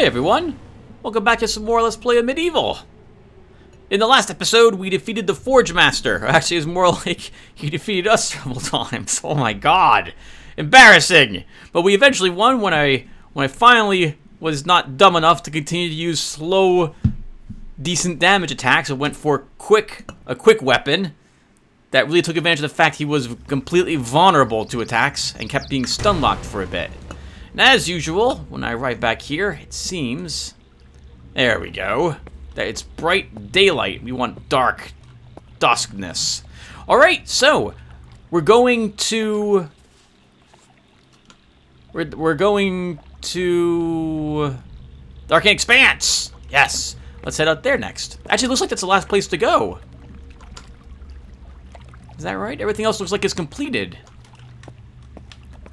Hey everyone! Welcome back to some more Let's Play of Medieval! In the last episode, we defeated the Forge Master. Actually, it was more like he defeated us several times. Oh my god! Embarrassing! But we eventually won when I finally was not dumb enough to continue to use slow, decent damage attacks. I went for a quick weapon that really took advantage of the fact he was completely vulnerable to attacks and kept being stun locked for a bit. And as usual, when I arrive back here, it seems... There we go. That it's bright daylight. We want dark duskness. Alright, so we're going to... We're going to... the Arcane Expanse! Yes! Let's head out there next. Actually, it looks like that's the last place to go. Is that right? Everything else looks like it's completed.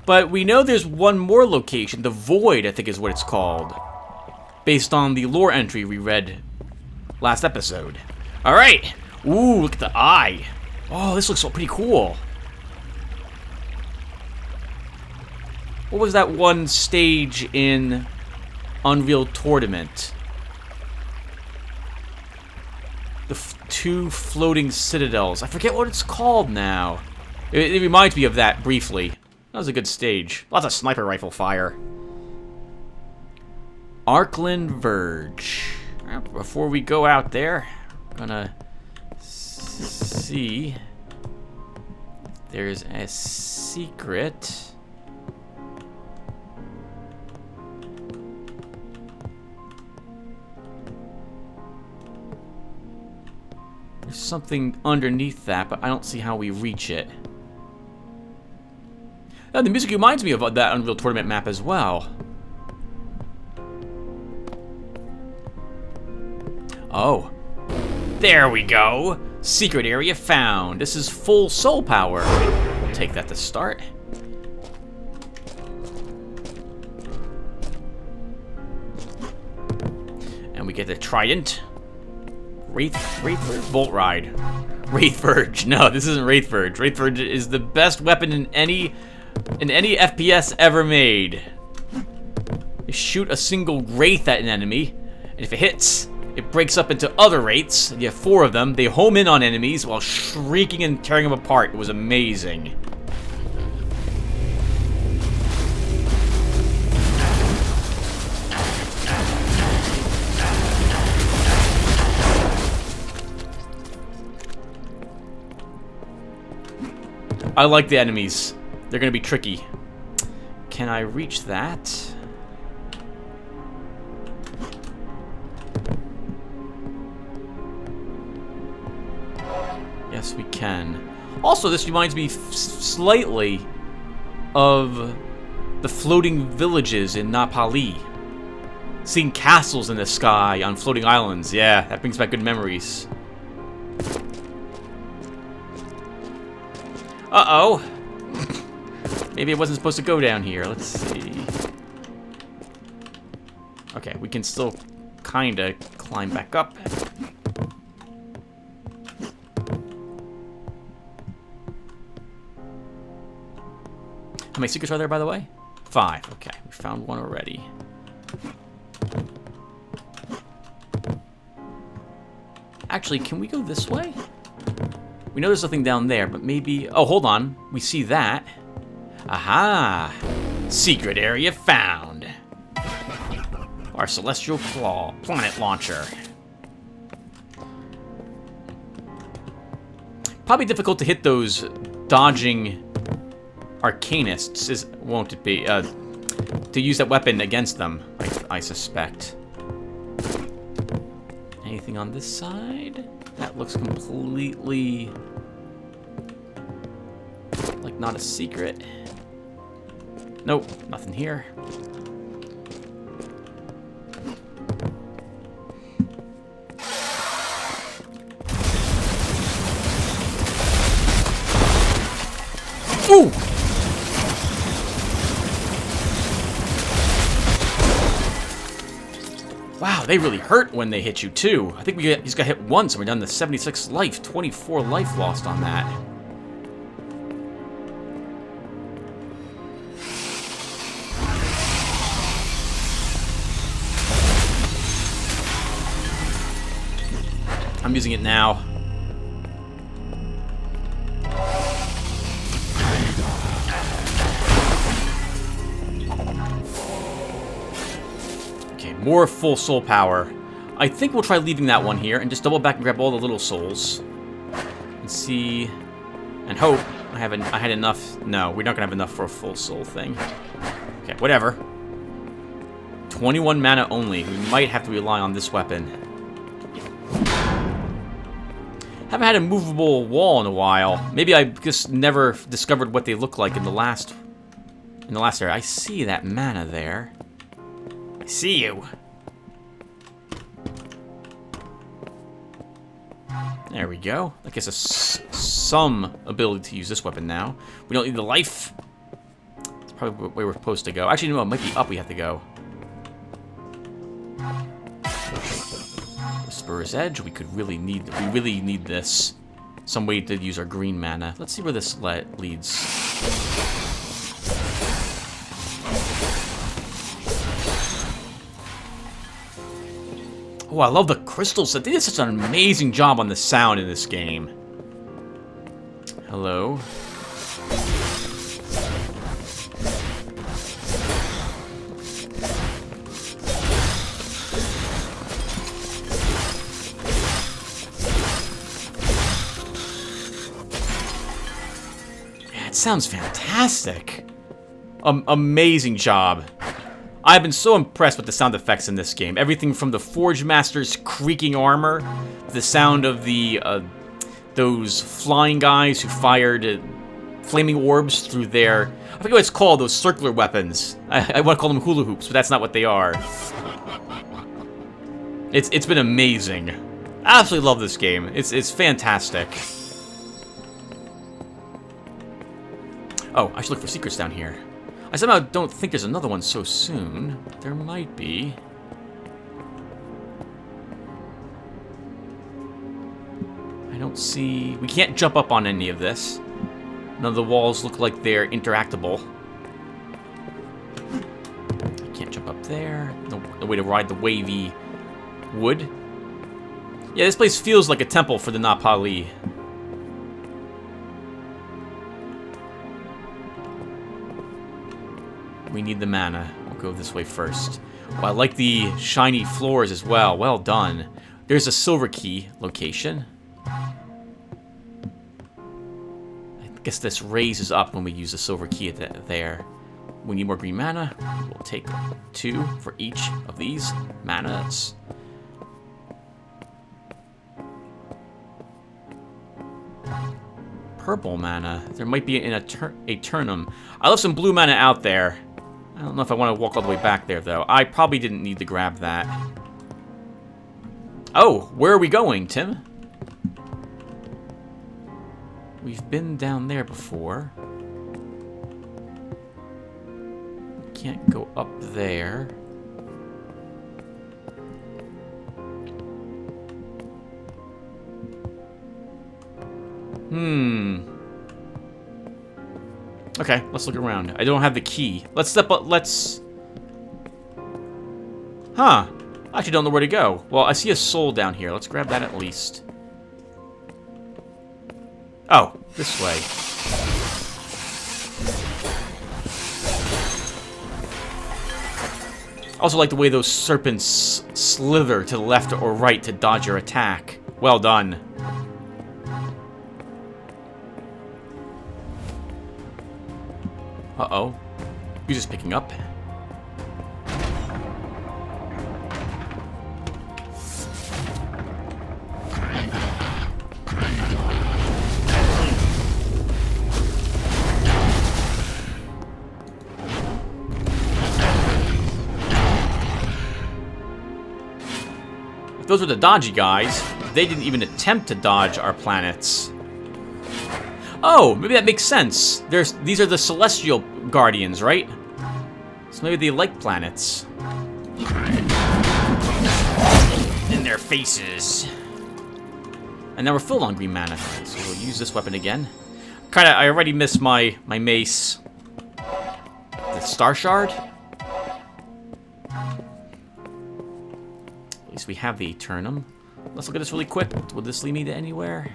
But we know there's one more location. The Void, I think is what it's called. Based on the lore entry we read last episode. Alright! Ooh, look at the eye. Oh, this looks pretty cool. What was that one stage in Unreal Tournament? The two floating citadels. I forget what it's called now. It reminds me of that briefly. That was a good stage. Lots of sniper rifle fire. Arcane Verge. Before we go out there, I'm gonna see if there's a secret. There's something underneath that, but I don't see how we reach it. The music reminds me of that Unreal Tournament map as well. Oh. There we go. Secret area found. This is full soul power. We'll take that to start. And we get the Trident. Wraith Verge? Bolt Ride. Wraith Verge. No, this isn't Wraith Verge. Wraith Verge is the best weapon in any FPS ever made. You shoot a single wraith at an enemy, and if it hits, it breaks up into other wraiths. You have 4 of them. They home in on enemies while shrieking and tearing them apart. It was amazing. I like the enemies. They're gonna be tricky. Can I reach that? Yes, we can. Also, this reminds me slightly of the floating villages in Napali. Seeing castles in the sky on floating islands. Yeah, that brings back good memories. Uh-oh. Maybe it wasn't supposed to go down here. Let's see. Okay, we can still kinda climb back up. How many secrets are there, by the way? 5. Okay, we found one already. Actually, can we go this way? We know there's something down there, but maybe... Oh, hold on. We see that. Aha! Secret area found. Our Celestial Claw planet launcher. Probably difficult to hit those dodging arcanists, won't it be? To use that weapon against them, I suspect. Anything on this side? That looks completely like not a secret. Nope, nothing here. Ooh! Wow, they really hurt when they hit you too. I think he's got hit once and we're down to 76 life, 24 life lost on that. I'm using it now. Okay, more full soul power. I think we'll try leaving that one here and just double back and grab all the little souls. And see... and hope I had enough. No, we're not gonna have enough for a full soul thing. Okay, whatever. 21 mana only. We might have to rely on this weapon. Haven't had a movable wall in a while. Maybe I just never discovered what they look like in the last area. I see that mana there. I see you. There we go. That gives us some ability to use this weapon now. We don't need the life. It's probably where we're supposed to go. Actually, no, it might be up we have to go. Whisperer's Edge. We really need this. Some way to use our green mana. Let's see where this leads. Oh, I love the crystals. They did such an amazing job on the sound in this game. Hello. Yeah, it sounds fantastic. Amazing job. I've been so impressed with the sound effects in this game. Everything from the Forge Master's creaking armor, the sound of those flying guys who fired flaming orbs through their... I forget what it's called, those circular weapons. I want to call them hula hoops, but that's not what they are. It's been amazing. I absolutely love this game. It's fantastic. Oh, I should look for secrets down here. I somehow don't think there's another one so soon. There might be. I don't see... We can't jump up on any of this. None of the walls look like they're interactable. I can't jump up there. No way to ride the wavy wood. Yeah, this place feels like a temple for the Napali. We need the mana. We'll go this way first. Oh, I like the shiny floors as well. Well done. There's a silver key location. I guess this raises up when we use the silver key there. We need more green mana. We'll take 2 for each of these manas. Purple mana. There might be an Eternum. I left some blue mana out there. I don't know if I want to walk all the way back there, though. I probably didn't need to grab that. Oh, where are we going, Tim? We've been down there before. Can't go up there. Okay, let's look around. I don't have the key. Let's step up. Huh. I actually don't know where to go. Well, I see a soul down here. Let's grab that at least. Oh, this way. I also like the way those serpents slither to the left or right to dodge your attack. Well done. Uh-oh. You're just picking up. If those were the dodgy guys, they didn't even attempt to dodge our planets. Oh, maybe that makes sense. These are the celestial guardians, right? So maybe they like planets. In their faces. And now we're full on green mana. So we'll use this weapon again. I already missed my mace. The Star Shard? At least we have the Eternum. let's look at this really quick. Will this lead me to anywhere?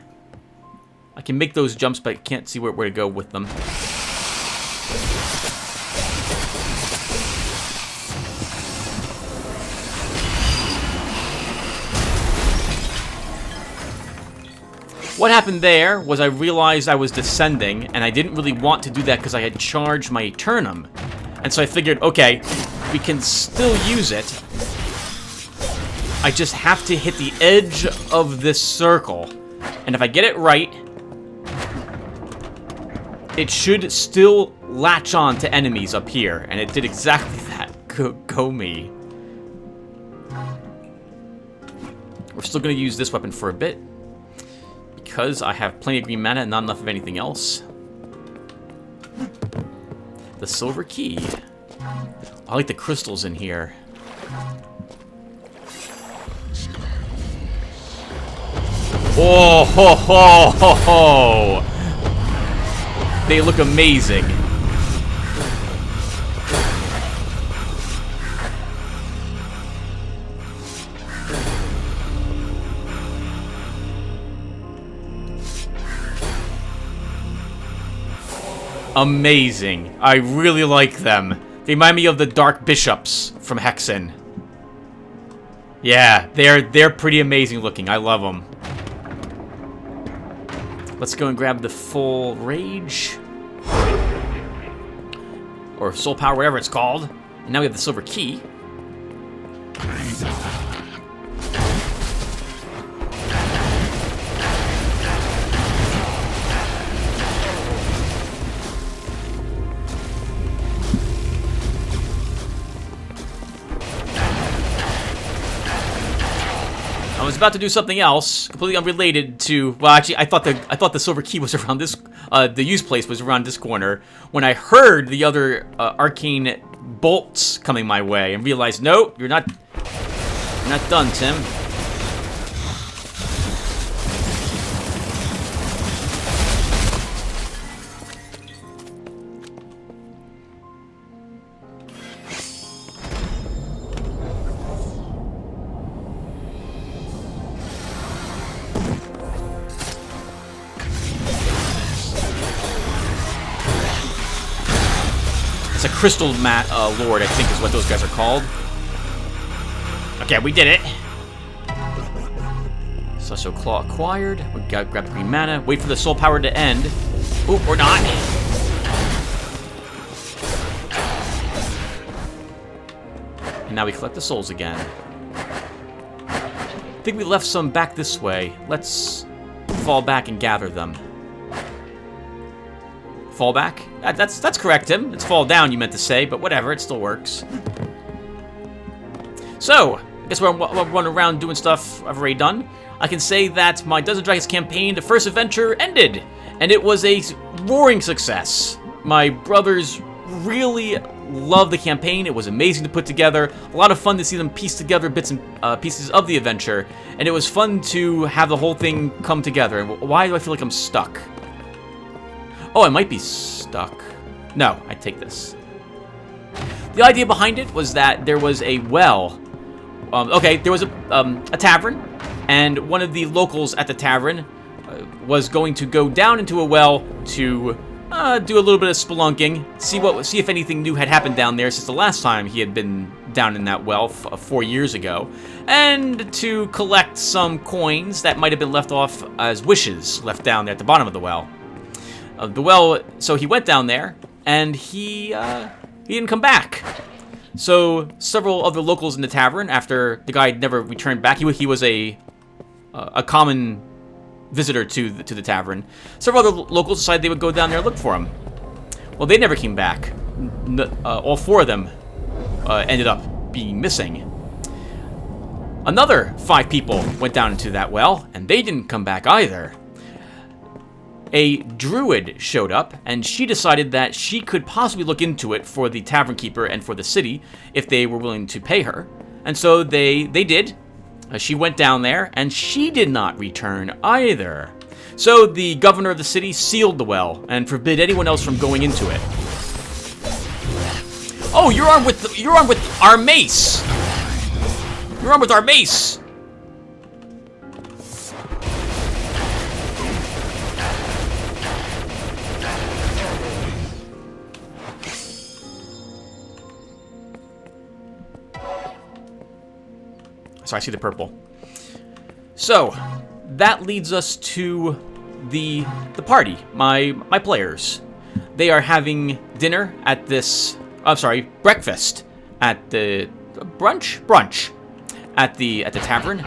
I can make those jumps, but I can't see where to go with them. What happened there was I realized I was descending, and I didn't really want to do that because I had charged my Eternum. And so I figured, okay, we can still use it. I just have to hit the edge of this circle. And if I get it right, it should still latch on to enemies up here. And it did exactly that. Go me. We're still going to use this weapon for a bit, because I have plenty of green mana and not enough of anything else. The silver key. I like the crystals in here. Oh, ho, ho, ho, ho. They look amazing. Amazing. I really like them. They remind me of the Dark Bishops from Hexen. Yeah, they're pretty amazing looking. I love them. Let's go and grab the full rage. Or soul power, whatever it's called. And now we have the silver key. I was about to do something else, completely unrelated to. Well, actually, I thought the silver key was around this. The use place was around this corner when I heard the other arcane bolts coming my way and realized, no, you're not done, Tim. Crystal Mat Lord, I think is what those guys are called. Okay, we did it. Celestial Claw acquired. We gotta grab the green mana. Wait for the soul power to end. Ooh, or not. And now we collect the souls again. I think we left some back this way. Let's fall back and gather them. Fall back? That's correct, Tim. It's fall down, you meant to say, but whatever, it still works. So, I guess we're running around doing stuff I've already done. I can say that my Dungeons & Dragons campaign, the first adventure, ended, and it was a roaring success. My brothers really loved the campaign. It was amazing to put together. A lot of fun to see them piece together bits and pieces of the adventure, and it was fun to have the whole thing come together. And why do I feel like I'm stuck? Oh, I might be stuck. No, I take this. The idea behind it was that there was a well. There was a tavern, and one of the locals at the tavern was going to go down into a well to do a little bit of spelunking, see if anything new had happened down there since the last time he had been down in that well 4 years ago, and to collect some coins that might have been left off as wishes left down there at the bottom of the well. So he went down there, and he didn't come back. So several other locals in the tavern, after the guy never returned back, he was a common visitor to the tavern. Several other locals decided they would go down there and look for him. Well, they never came back. All 4 of them ended up being missing. Another 5 people went down into that well, and they didn't come back either. A druid showed up, and she decided that she could possibly look into it for the tavern keeper and for the city if they were willing to pay her. And so they did. She went down there, and she did not return either. So the governor of the city sealed the well and forbid anyone else from going into it. Oh, you're armed with our mace. You're armed with our mace. I see the purple. So, that leads us to the party, my players. They are having dinner at this, breakfast at the brunch at the tavern.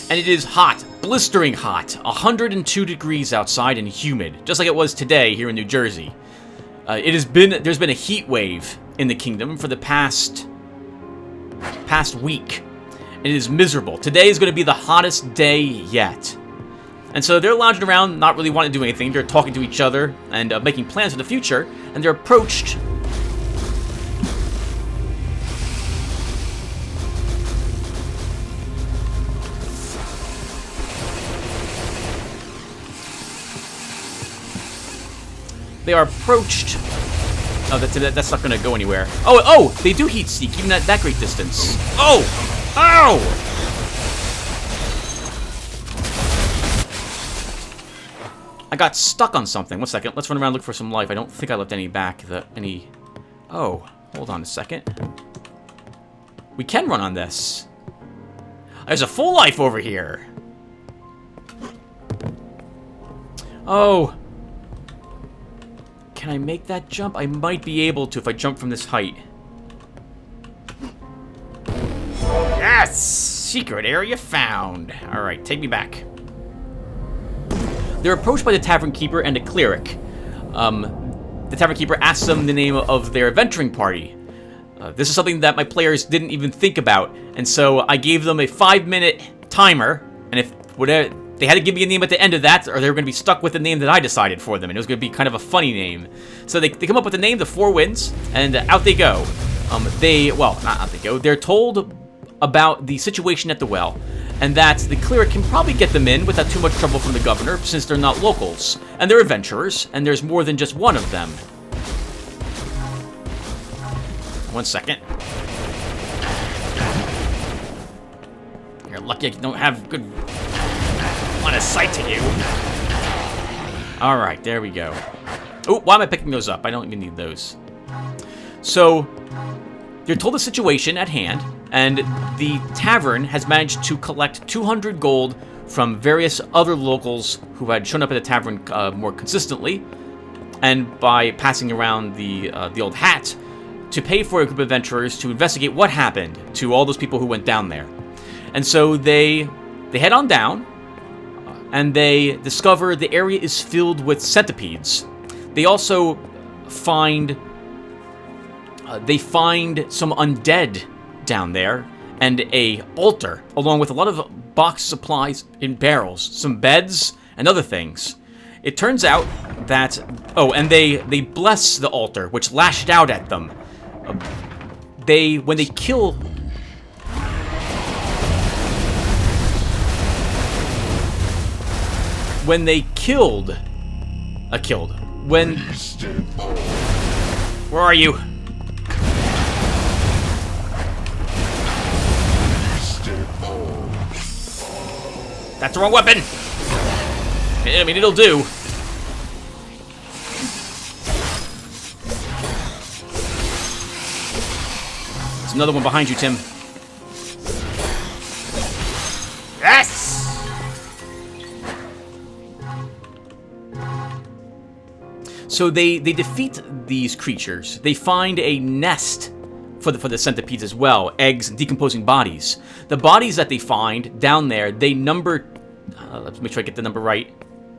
And it is hot, blistering hot, 102 degrees outside and humid, just like it was today here in New Jersey. There's been a heat wave in the kingdom for the past week. It is miserable. Today is going to be the hottest day yet. And so they're lounging around, not really wanting to do anything. They're talking to each other and making plans for the future. And they're approached. They are approached. Oh, that's not going to go anywhere. Oh, they do heat seek, even at that great distance. Oh! Ow! I got stuck on something. 1 second. Let's run around and look for some life. I don't think I left any back. Oh, hold on a second. We can run on this. There's a full life over here. Oh. Can I make that jump? I might be able to if I jump from this height. Yes! Secret area found. Alright, take me back. They're approached by the tavern keeper and a cleric. The tavern keeper asks them the name of their adventuring party. This is something that my players didn't even think about, and so I gave them a 5-minute timer, and if whatever they had to give me a name at the end of that, or they were going to be stuck with the name that I decided for them, and it was going to be kind of a funny name. So they come up with the name, the Four Winds, and out they go. Not out they go. They're told about the situation at the well, and that the cleric can probably get them in without too much trouble from the governor, since they're not locals, and they're adventurers, and there's more than just one of them. 1 second. You're lucky I don't have good line of sight to you. Alright, there we go. Oh, why am I picking those up? I don't even need those. So, you're told the situation at hand, and the tavern has managed to collect 200 gold from various other locals who had shown up at the tavern more consistently, and by passing around the old hat, to pay for a group of adventurers to investigate what happened to all those people who went down there. And so they head on down, and they discover the area is filled with centipedes. They also find some undead down there, and a altar, along with a lot of box supplies in barrels, some beds, and other things. It turns out that... Oh, and they bless the altar, which lashed out at them. When they kill... When they killed... When... Where are you? That's the wrong weapon! I mean, it'll do. There's another one behind you, Tim. Yes! So they defeat these creatures. They find a nest for the centipedes as well, eggs and decomposing bodies. The bodies that they find down there, they number... let's make sure I get the number right.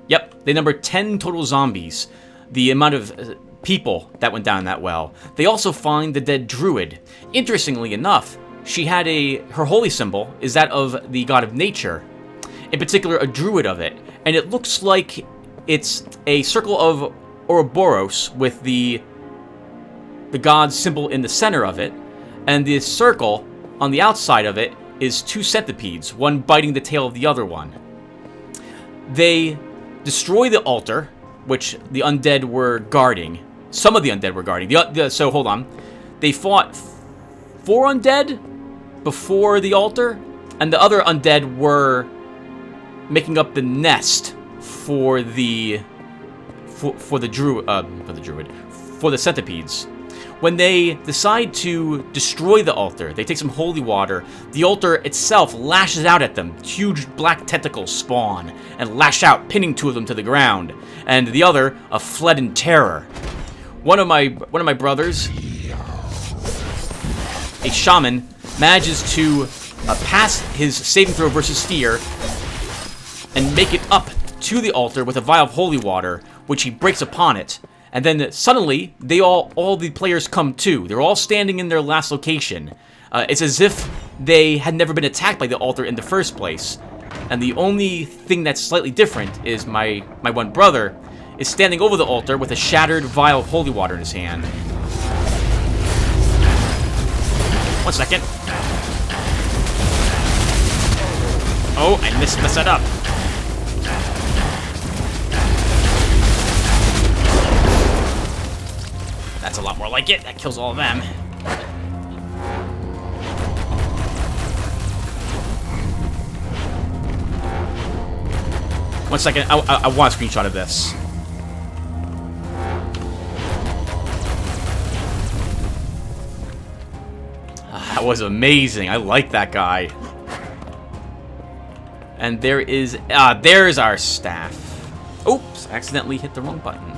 Yep, they number 10 total zombies. The amount of people that went down that well. They also find the dead druid. Interestingly enough, she had her holy symbol is that of the god of nature. In particular, a druid of it. And it looks like it's a circle of Ouroboros with the god's symbol in the center of it, and the circle on the outside of it is 2 centipedes, one biting the tail of the other one. They destroy the altar, which the undead were guarding. Some of the undead were guarding. So, hold on. They fought 4 undead before the altar, and the other undead were making up the nest for the for the centipedes. When they decide to destroy the altar, they take some holy water. The altar itself lashes out at them. Huge black tentacles spawn and lash out, pinning two of them to the ground, and the other fled in terror. One of my brothers, a shaman, manages to pass his saving throw versus fear and make it up to the altar with a vial of holy water, which he breaks upon it. And then suddenly, all the players come to. They're all standing in their last location. It's as if they had never been attacked by the altar in the first place. And the only thing that's slightly different is my one brother is standing over the altar with a shattered vial of holy water in his hand. 1 second. Oh, I messed that up. That's a lot more like it. That kills all of them. One second. I want a screenshot of this. That was amazing. I like that guy. And there's our staff. Oops, accidentally hit the wrong button.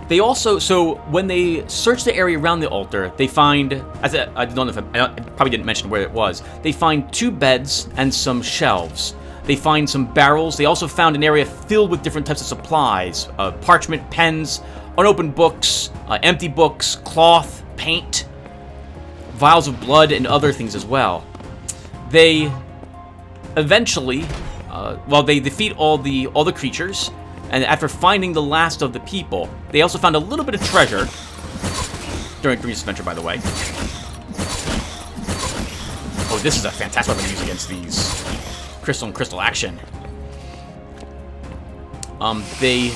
They also, so when they search the area around the altar, they find, I don't know if I probably didn't mention where it was, they find 2 beds and some shelves. They find some barrels. They also found an area filled with different types of supplies, parchment, pens, unopened books, empty books, cloth, paint, vials of blood, and other things as well. They eventually, they defeat all the creatures. And after finding the last of the people, they also found a little bit of treasure during previous adventure, by the way. Oh, this is a fantastic weapon to use against these crystal and crystal action. They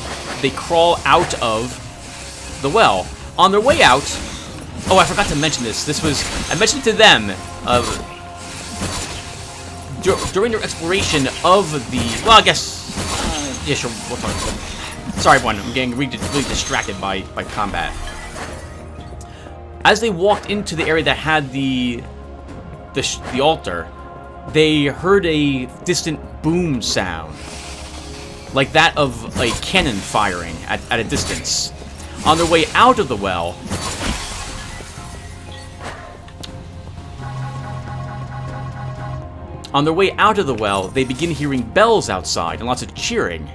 crawl out of the well. On their way out, oh, I forgot to mention this. I mentioned it to them during their exploration of the. Well, I guess. Yeah, sure. We'll talk about it. Sorry, everyone. I'm getting really distracted by combat. As they walked into the area that had the altar, they heard a distant boom sound, like that of a cannon firing at a distance. On their way out of the well, they begin hearing bells outside and lots of cheering.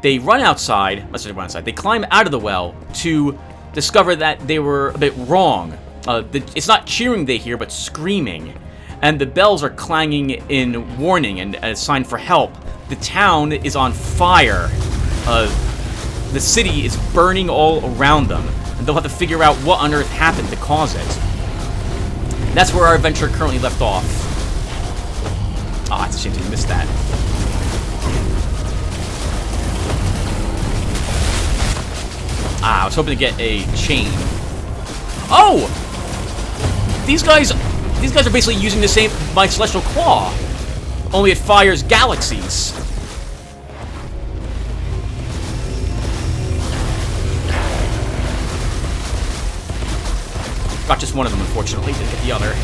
They run outside. They climb out of the well to discover that they were a bit wrong. It's not cheering they hear, but screaming. And the bells are clanging in warning and a sign for help. The town is on fire. The city is burning all around them. And they'll have to figure out what on earth happened to cause it. That's where our adventure currently left off. Oh, it's a shame you missed that. I was hoping to get a chain. Oh! These guys are basically using the same my celestial claw, only it fires galaxies. Got just one of them, unfortunately. Didn't get the other.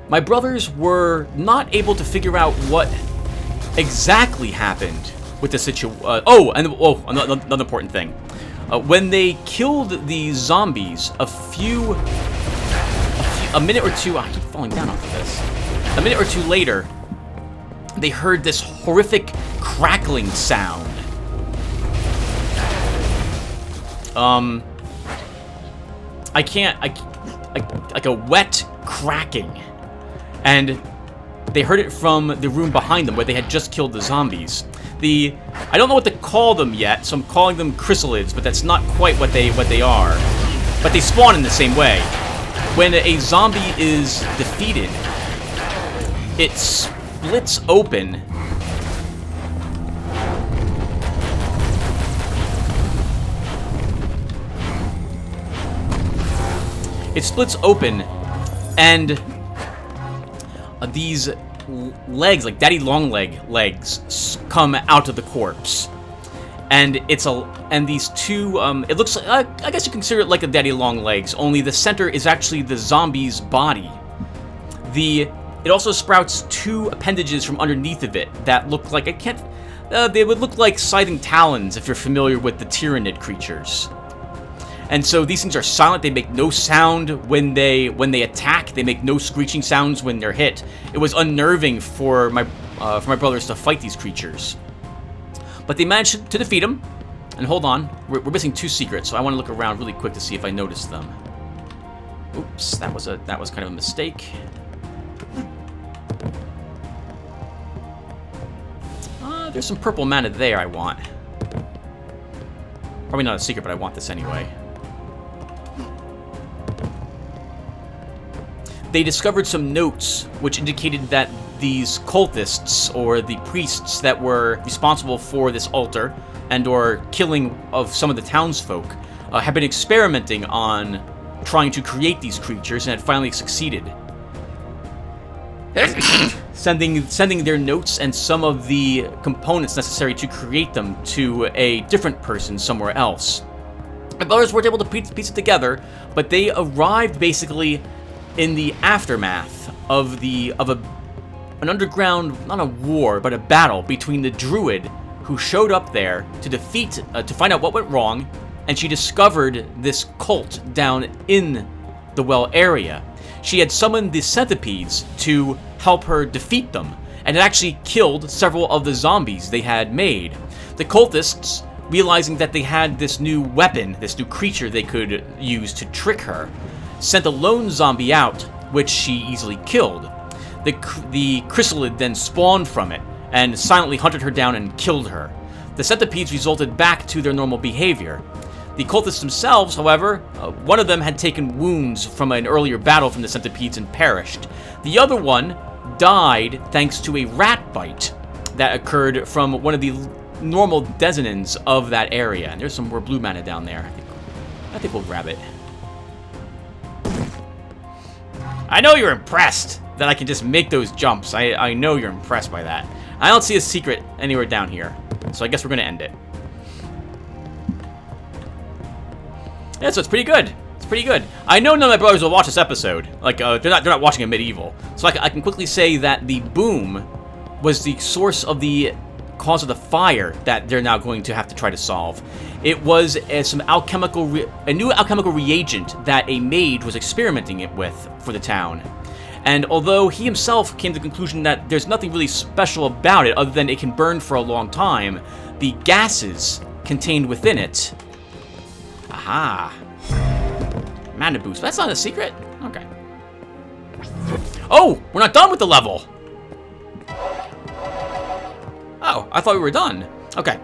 My brothers were not able to figure out what exactly happened with the situation. Another important thing. When they killed the zombies, a minute or two. I keep falling down off of this. A minute or two later, they heard this horrific crackling sound. Like a wet cracking. And they heard it from the room behind them where they had just killed the zombies. I don't know what to call them yet, so I'm calling them chrysalids, but that's not quite what they are. But they spawn in the same way. When a zombie is defeated, it splits open It splits open, and these legs, like daddy long legs, come out of the corpse. And these two, it looks like, I guess you consider it like a daddy long legs, only the center is actually the zombie's body. It also sprouts two appendages from underneath of it that look like, they would look like scything talons if you're familiar with the Tyrannid creatures. And so these things are silent, they make no sound when they attack, they make no screeching sounds when they're hit. It was unnerving for my brothers to fight these creatures. But they managed to defeat them. And hold on, we're missing two secrets, so I want to look around really quick to see if I noticed them. Oops, that was kind of a mistake. There's some purple mana there I want. Probably not a secret, but I want this anyway. They discovered some notes which indicated that these cultists, or the priests that were responsible for this altar and or killing of some of the townsfolk, had been experimenting on trying to create these creatures and had finally succeeded. Sending their notes and some of the components necessary to create them to a different person somewhere else. My brothers weren't able to piece it together, but they arrived basically in the aftermath of an underground, not a war, but a battle between the druid who showed up there to find out what went wrong, and she discovered this cult down in the well area. She had summoned the centipedes to help her defeat them, and it actually killed several of the zombies they had made. The cultists, realizing that they had this new weapon, this new creature they could use to trick her, sent a lone zombie out, which she easily killed. The chrysalid then spawned from it, and silently hunted her down and killed her. The centipedes resulted back to their normal behavior. The cultists themselves, however, one of them had taken wounds from an earlier battle from the centipedes and perished. The other one died thanks to a rat bite that occurred from one of the normal Desinins of that area. And there's some more blue mana down there. I think we'll grab it. I know you're impressed that I can just make those jumps. I know you're impressed by that. I don't see a secret anywhere down here, so I guess we're going to end it. Yeah, so it's pretty good. It's pretty good. I know none of my brothers will watch this episode. Like, they're not watching a medieval. So I can quickly say that the boom was the source of the cause of the fire that they're now going to have to try to solve. It was a new alchemical reagent that a mage was experimenting it with for the town. And although he himself came to the conclusion that there's nothing really special about it other than it can burn for a long time, the gases contained within it. Aha. Mana boost. That's not a secret? Okay. Oh, we're not done with the level. Oh, I thought we were done. Okay.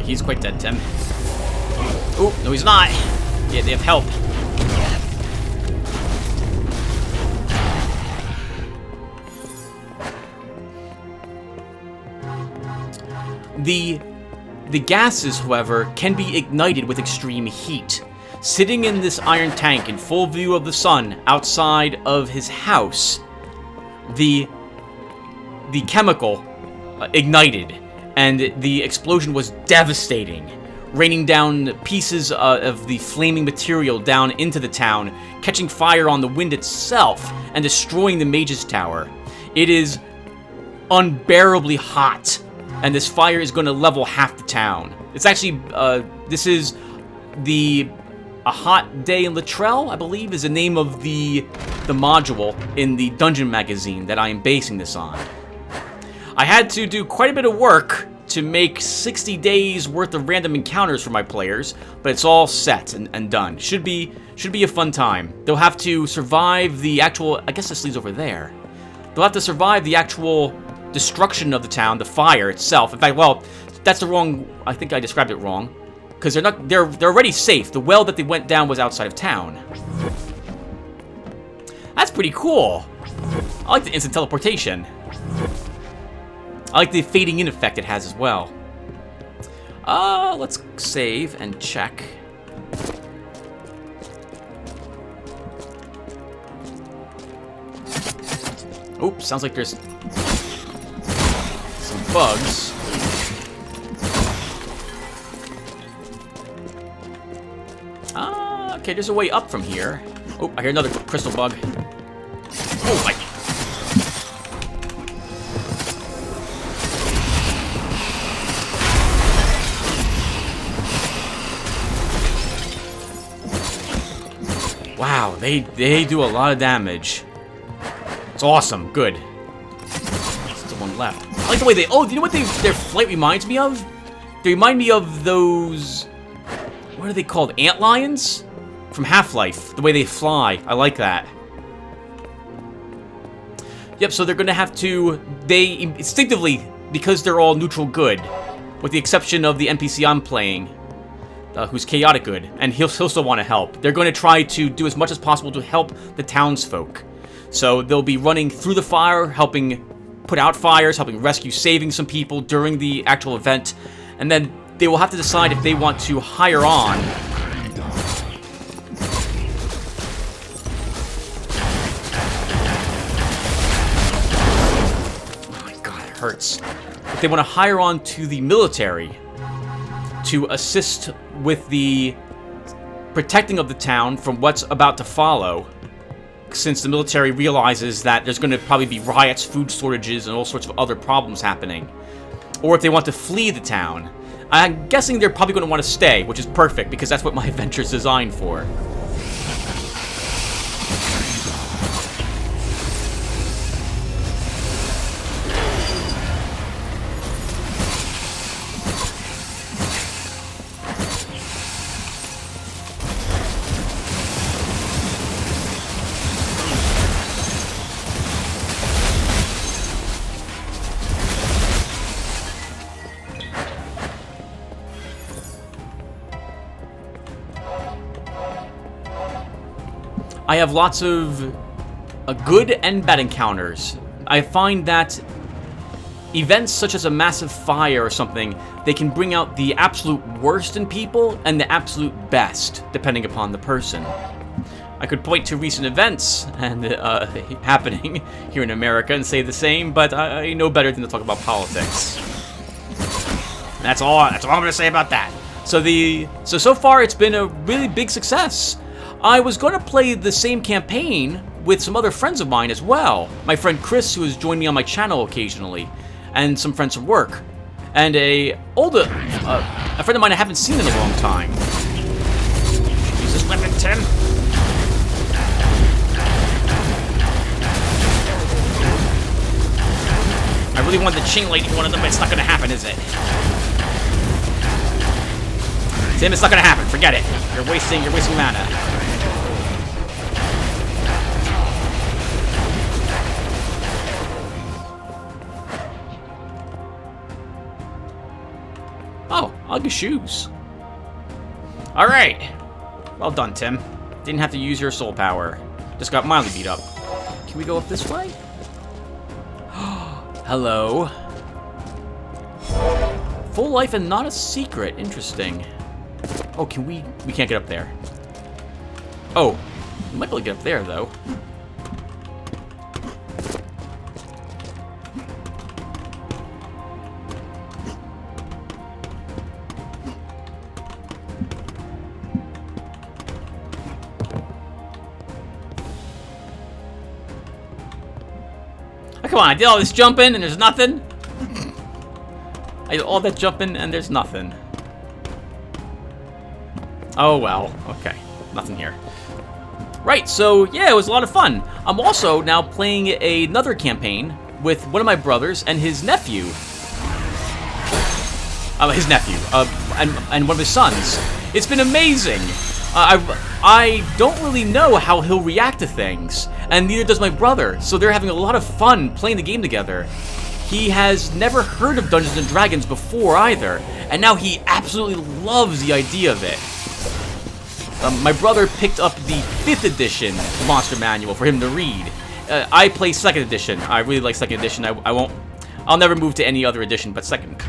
He's quite dead, Tim. Oh, no he's not. Yeah, they have help. The gases, however, can be ignited with extreme heat. Sitting in this iron tank in full view of the sun outside of his house, the chemical ignited, and the explosion was devastating, raining down pieces of the flaming material down into the town, catching fire on the wind itself, and destroying the mage's tower. It is unbearably hot, and this fire is going to level half the town. It's actually, this is A Hot Day in Latrell, I believe, is the name of the module in the dungeon magazine that I am basing this on. I had to do quite a bit of work to make 60 days worth of random encounters for my players, but it's all set and done. Should be a fun time. They'll have to survive the actual, I guess this leads over there. They'll have to survive the actual destruction of the town, the fire itself. In fact, well, that's the wrong, I think I described it wrong, because they're already safe. The well that they went down was outside of town. That's pretty cool. I like the instant teleportation. I like the fading in effect it has as well. Let's save and check. Oops, sounds like there's some bugs. Okay, there's a way up from here. Oh, I hear another crystal bug. Oh, my. Wow, they do a lot of damage. It's awesome. Good. Still one left. I like the way they... Oh, do you know what their flight reminds me of? They remind me of those... What are they called? Antlions? From Half-Life. The way they fly. I like that. Yep, so they're going to have to... They instinctively, because they're all neutral good, with the exception of the NPC I'm playing, who's chaotic good, and he'll still want to help. They're going to try to do as much as possible to help the townsfolk. So they'll be running through the fire, helping put out fires, helping rescue, saving some people during the actual event, and then they will have to decide if they want to hire on. Oh my god, it hurts. If they want to hire on to the military to assist with the protecting of the town from what's about to follow, since the military realizes that there's going to probably be riots, food shortages, and all sorts of other problems happening. Or if they want to flee the town. I'm guessing they're probably going to want to stay, which is perfect, because that's what my adventure is designed for. I have lots of good and bad encounters. I find that events such as a massive fire or something, they can bring out the absolute worst in people and the absolute best, depending upon the person. I could point to recent events and happening here in America and say the same, but I know better than to talk about politics. And that's all I'm going to say about that. So far it's been a really big success. I was going to play the same campaign with some other friends of mine as well. My friend Chris, who has joined me on my channel occasionally, and some friends from work. And a friend of mine I haven't seen in a long time. Use this weapon, Tim. I really wanted the chain lightning one of them, but it's not going to happen, is it? Tim, it's not going to happen. Forget it. You're wasting mana. Oh, Ugly shoes. Alright. Well done, Tim. Didn't have to use your soul power. Just got mildly beat up. Can we go up this way? Hello. Full life and not a secret. Interesting. Oh, can we... We can't get up there. Oh. We might be able to get up there, though. Come on, I did all this jumping and there's nothing. I did all that jumping and there's nothing. Oh well, okay. Nothing here. Right, so yeah, it was a lot of fun. I'm also now playing another campaign with one of my brothers and his nephew. And one of his sons. It's been amazing. I don't really know how he'll react to things, and neither does my brother, so they're having a lot of fun playing the game together. He has never heard of Dungeons & Dragons before either, and now he absolutely loves the idea of it. My brother picked up the 5th edition monster manual for him to read. I play 2nd edition. I really like 2nd edition. I'll never move to any other edition but 2nd.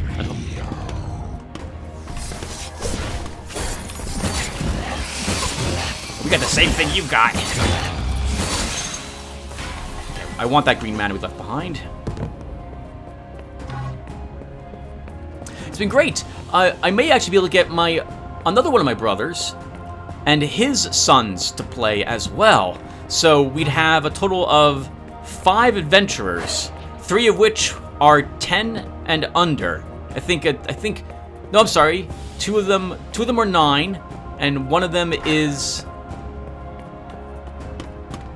We got the same thing you got. I want that green mana we left behind. It's been great. I may actually be able to get another one of my brothers and his sons to play as well. So we'd have a total of 5 adventurers, 3 of which are 10 and under. I think. No, I'm sorry. 2 of them are 9, and one of them is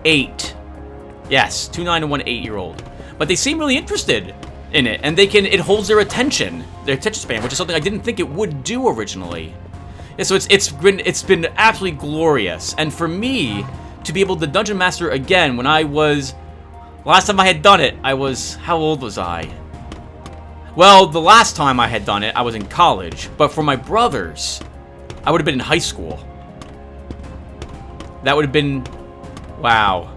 8. Yes, 2 9 and 1 8-year-old. But they seem really interested in it, and it holds their attention span, which is something I didn't think it would do originally. Yeah, so it's been absolutely glorious, and for me to be able to Dungeon Master again when last time I had done it, how old was I? Well, the last time I had done it, I was in college, but for my brothers, I would have been in high school. That would have been, wow,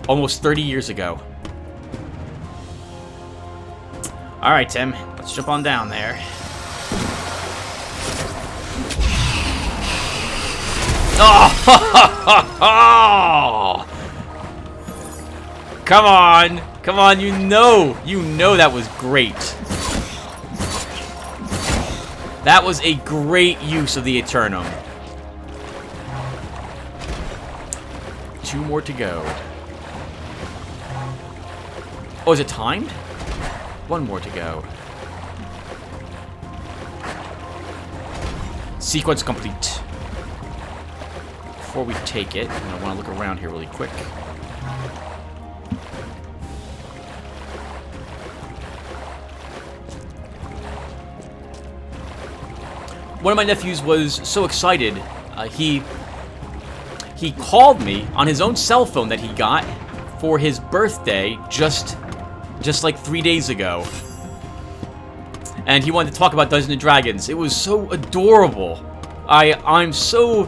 almost 30 years ago. All right, Tim, let's jump on down there. Oh! Come on, you know that was great. That was a great use of the Eternum. 2 more to go. Oh, is it timed? 1 more to go. Sequence complete. Before we take it, I want to look around here really quick. One of my nephews was so excited, he called me on his own cell phone that he got for his birthday just like 3 days ago. And he wanted to talk about Dungeons & Dragons. It was so adorable. I'm so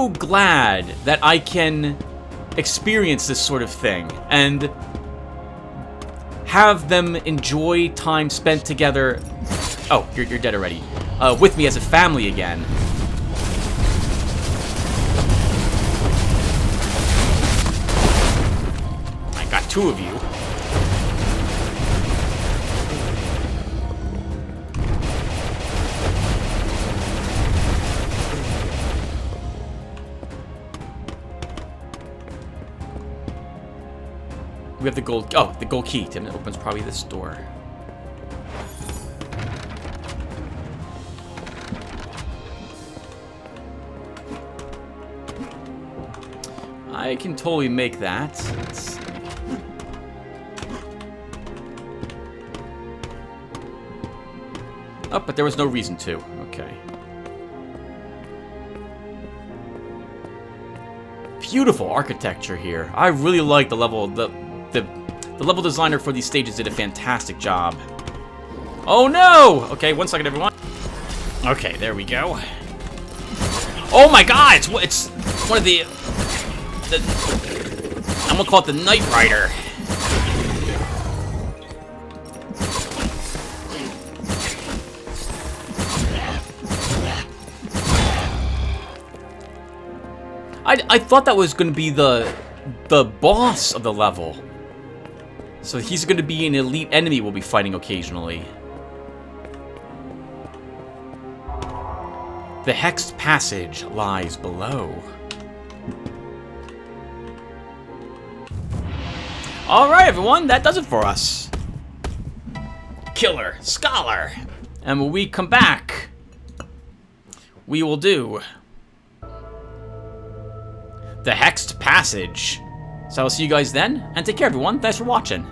glad that I can experience this sort of thing and have them enjoy time spent together. Oh, you're dead already. With me as a family again. I got 2 of you. We have the gold. Oh, the gold key. Tim, it opens probably this door. I can totally make that. Oh, but there was no reason to. Okay. Beautiful architecture here. I really like the level. The level designer for these stages did a fantastic job. Oh no! Okay, 1 second, everyone. Okay, there we go. Oh my God! It's one of the I'm gonna call it the Knight Rider. I thought that was gonna be the boss of the level. So he's going to be an elite enemy we'll be fighting occasionally. The hexed passage lies below. Alright, everyone, that does it for us. Killer, Scholar. And when we come back, we will do the hexed passage. So I'll see you guys then, and take care, everyone. Thanks for watching.